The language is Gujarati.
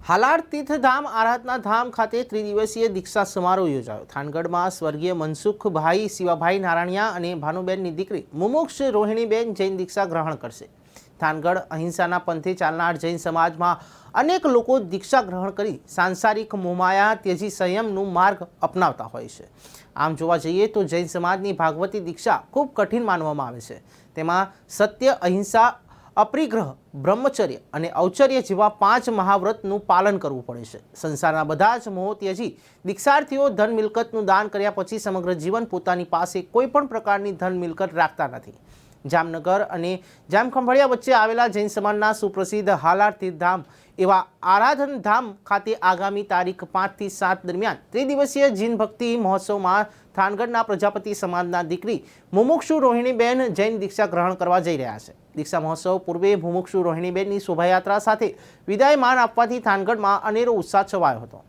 હાલાર તીર્થધામ આરાધના ધામ ખાતે ત્રિદિવસીય દીક્ષા સમારોહ યોજાયો। થાનગઢમાં સ્વર્ગીય મનસુખભાઈ શિવાભાઈ નારાયણિયા અને ભાનુબેનની દીકરી મુમુક્ષ રોહિણીબેન જૈન દીક્ષા ગ્રહણ કરશે। થાનગઢ અહિંસાના પંથે ચાલનાર જૈન સમાજમાં અનેક લોકો દીક્ષા ગ્રહણ કરી સાંસારિક મોહમાયા ત્યજી સંયમનું માર્ગ અપનાવતા હોય છે। આમ જોવા જઈએ તો જૈન સમાજની ભાગવતી દીક્ષા ખૂબ કઠિન માનવામાં આવે છે। તેમાં સત્ય, અહિંસા, અપરિગ્રહ, બ્રહ્મચર્ય અને ઔચર્ય જેવા 5 મહાવ્રતનું પાલન કરવું પડે છે। સંસારના બધા જ મોહ ત્યજી દીક્ષાર્થીઓ ધન મિલકતનું દાન કર્યા પછી સમગ્ર જીવન પોતાની પાસે કોઈ પણ પ્રકારની ધન મિલકત રાખતા નથી। જામનગર અને જામખંભાળિયા વચ્ચે આવેલા જૈન સમાજના સુપ્રસિદ્ધ હાલાર તીર્થધામ એવા આરાધન ધામ ખાતે આગામી તારીખ 5 થી 7 દરમિયાન ત્રિદિવસીય જૈન ભક્તિ મહોત્સવમાં થાનગઢના પ્રજાપતિ સમાજના દીકરી મુમુક્ષુ રોહિણીબેન જૈન દીક્ષા ગ્રહણ કરવા જઈ રહ્યા છે। દીક્ષા મહોત્સવ પૂર્વે મુમુક્ષુ રોહિણીબેનની શોભાયાત્રા સાથે વિદાયમાન આપવાથી થાનગઢમાં અનેરો ઉત્સાહ છવાયો હતો।